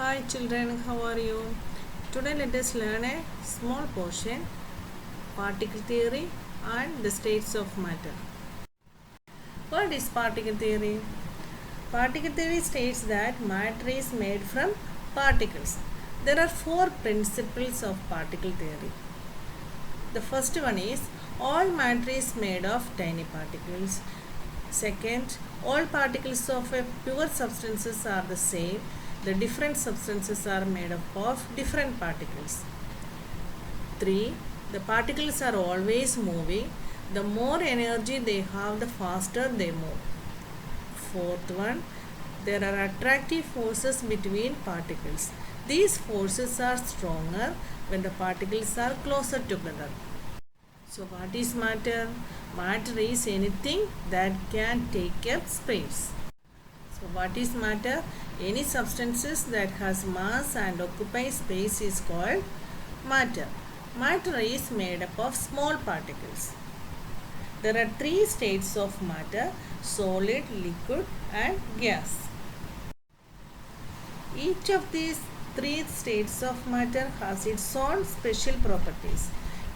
Hi children, how are you? Today let us learn a small portion, particle theory and the states of matter. What is particle theory? Particle theory states that matter is made from particles. There are four principles of particle theory. The first one is all matter is made of tiny particles. Second, all particles of a pure substances are the same. The different substances are made up of different particles. 3. The particles are always moving. The more energy they have, the faster they move. Fourth one, there are attractive forces between particles. These forces are stronger when the particles are closer together. So what is matter? Matter is anything that can take up space. So what is matter? Any substances that has mass and occupy space is called matter. Matter is made up of small particles. There are three states of matter: solid, liquid and gas. Each of these three states of matter has its own special properties.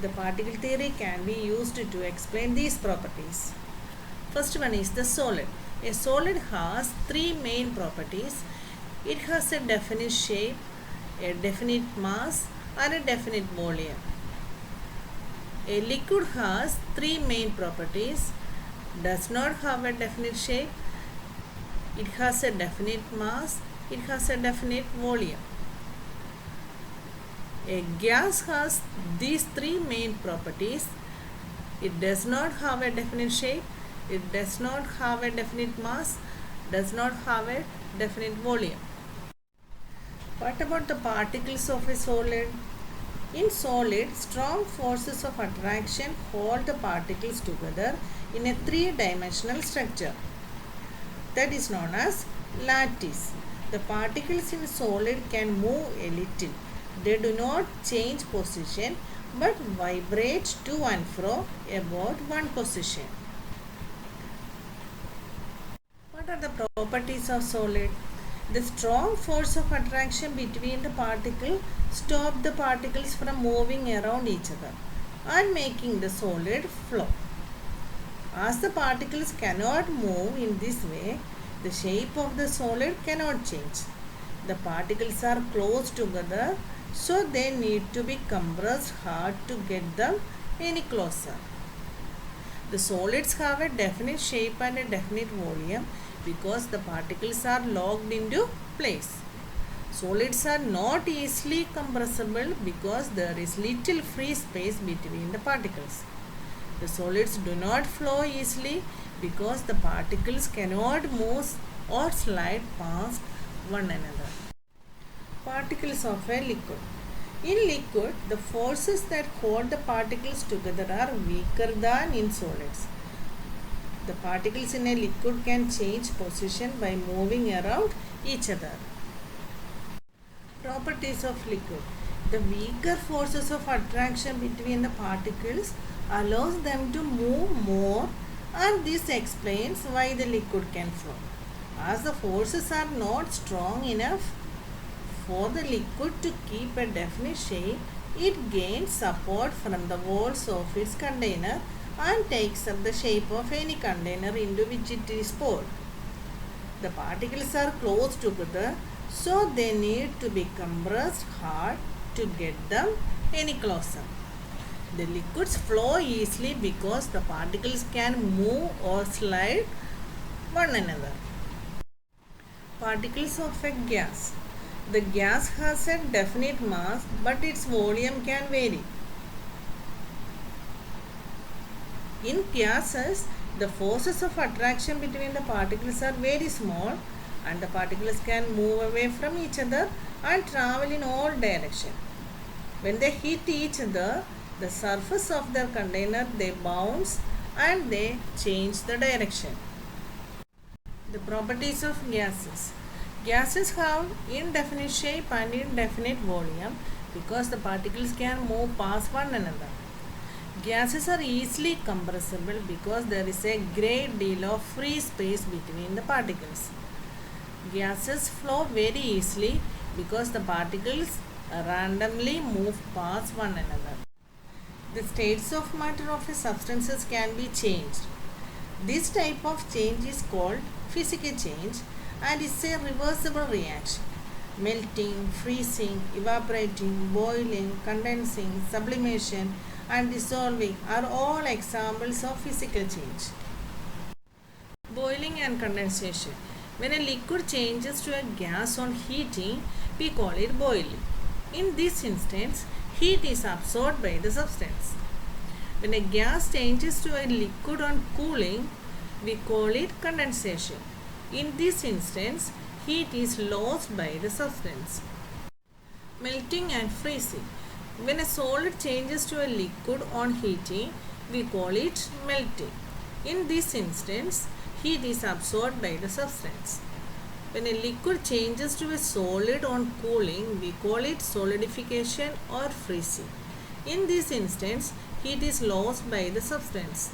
The particle theory can be used to explain these properties. First one is the solid. A solid has three main properties. It has a definite shape, a definite mass and a definite volume. A liquid has three main properties. Does not have a definite shape, it has a definite mass, it has a definite volume. A gas has these three main properties. It does not have a definite shape, it does not have a definite mass, does not have a definite volume. What about the particles of a solid? In solid, strong forces of attraction hold the particles together in a three-dimensional structure. That is known as lattice. The particles in solid can move a little. They do not change position but vibrate to and fro about one position. What are the properties of solid? The strong force of attraction between the particles stop the particles from moving around each other and making the solid flow. As the particles cannot move in this way, the shape of the solid cannot change. The particles are close together, so they need to be compressed hard to get them any closer. The solids have a definite shape and a definite volume because the particles are locked into place. Solids are not easily compressible because there is little free space between the particles. The solids do not flow easily because the particles cannot move or slide past one another. Particles of a liquid. In liquid, the forces that hold the particles together are weaker than in solids. The particles in a liquid can change position by moving around each other. Properties of liquid. The weaker forces of attraction between the particles allows them to move more, and this explains why the liquid can flow. As the forces are not strong enough for the liquid to keep a definite shape, it gains support from the walls of its container and takes up the shape of any container into which it is poured. The particles are close together, so they need to be compressed hard to get them any closer. The liquids flow easily because the particles can move or slide one another. Particles of a gas. The gas has a definite mass, but its volume can vary. In gases, the forces of attraction between the particles are very small and the particles can move away from each other and travel in all directions. When they hit each other, the surface of their container, they bounce and they change the direction. The properties of gases. Gases have indefinite shape and indefinite volume because the particles can move past one another. Gases are easily compressible because there is a great deal of free space between the particles. Gases flow very easily because the particles randomly move past one another. The states of matter of a substances can be changed. This type of change is called physical change and is a reversible reaction. Melting, freezing, evaporating, boiling, condensing, sublimation and dissolving are all examples of physical change. Boiling and condensation. When a liquid changes to a gas on heating, we call it boiling. In this instance, heat is absorbed by the substance. When a gas changes to a liquid on cooling, we call it condensation. In this instance, heat is lost by the substance. Melting and freezing. When a solid changes to a liquid on heating, we call it melting. In this instance, heat is absorbed by the substance. When a liquid changes to a solid on cooling, we call it solidification or freezing. In this instance, heat is lost by the substance.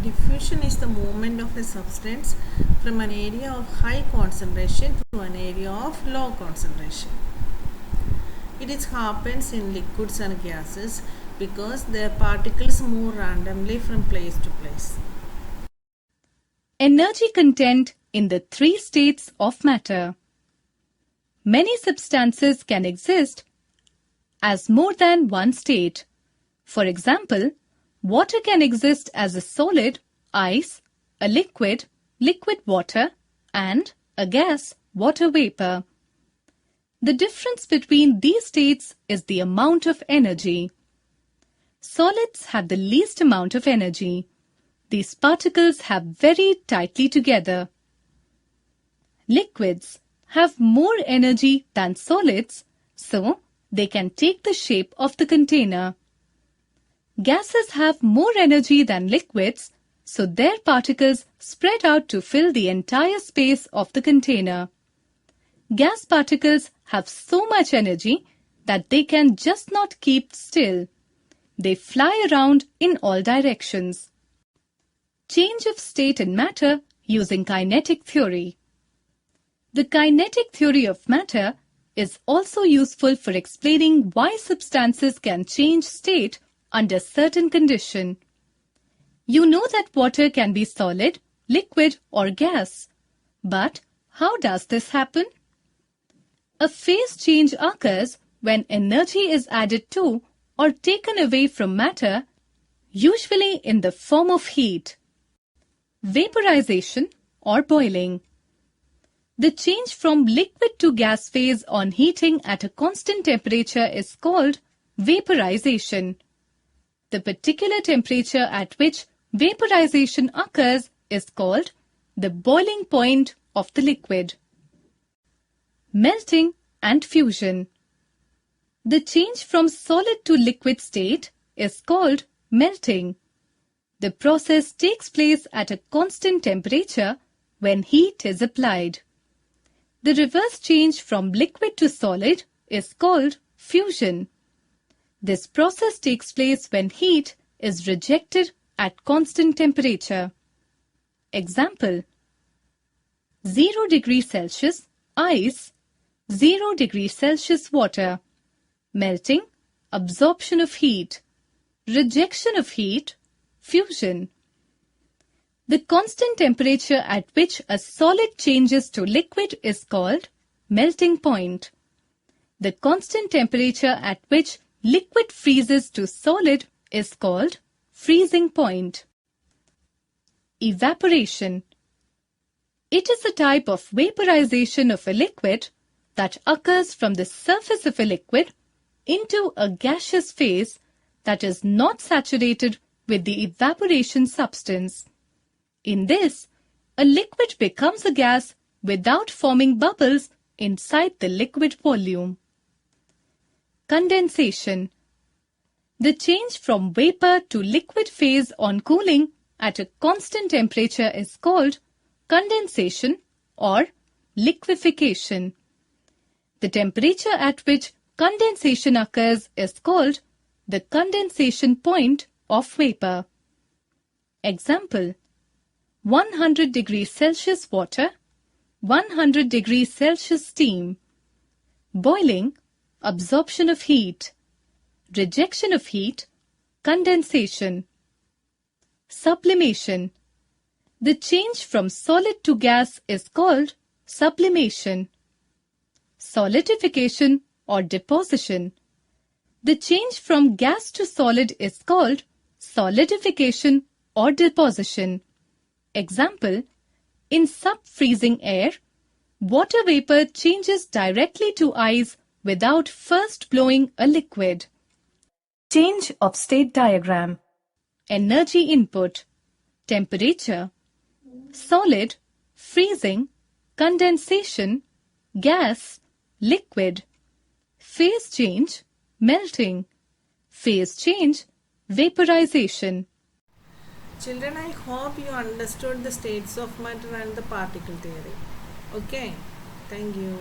Diffusion is the movement of a substance from an area of high concentration to an area of low concentration. It happens in liquids and gases because their particles move randomly from place to place. Energy content in the three states of matter. Many substances can exist as more than one state. For example, water can exist as a solid, ice, a liquid, liquid water, and a gas, water vapor. The difference between these states is the amount of energy. Solids have the least amount of energy. These particles have very tightly together. Liquids have more energy than solids, so they can take the shape of the container. Gases have more energy than liquids, so their particles spread out to fill the entire space of the container. Gas particles have so much energy that they can just not keep still. They fly around in all directions. Change of state in matter using kinetic theory. The kinetic theory of matter is also useful for explaining why substances can change state under certain conditions. You know that water can be solid, liquid, or gas. But how does this happen? A phase change occurs when energy is added to or taken away from matter, usually in the form of heat. Vaporization or boiling. The change from liquid to gas phase on heating at a constant temperature is called vaporization. The particular temperature at which vaporization occurs is called the boiling point of the liquid. Melting and fusion. The change from solid to liquid state is called melting. The process takes place at a constant temperature when heat is applied. The reverse change from liquid to solid is called fusion. This process takes place when heat is rejected at constant temperature. Example: 0 degrees Celsius ice, 0 degrees Celsius water. Melting, absorption of heat. Rejection of heat, fusion. The constant temperature at which a solid changes to liquid is called melting point. The constant temperature at which liquid freezes to solid is called freezing point. Evaporation. It is a type of vaporization of a liquid that occurs from the surface of a liquid into a gaseous phase that is not saturated with the evaporation substance. In this, a liquid becomes a gas without forming bubbles inside the liquid volume. Condensation. The change from vapor to liquid phase on cooling at a constant temperature is called condensation or liquefaction. The temperature at which condensation occurs is called the condensation point of vapor. Example: 100 degrees Celsius water, 100 degrees Celsius steam. boiling, absorption of heat, rejection of heat, condensation. Sublimation. The change from solid to gas is called sublimation. Solidification or deposition. The change from gas to solid is called solidification or deposition. Example, in sub-freezing air, water vapor changes directly to ice without first blowing a liquid. Change of state diagram. Energy input, temperature, solid, freezing, condensation, gas, liquid. Phase change, melting. Phase change, vaporization. Children, I hope you understood the states of matter and the particle theory. Okay, thank you.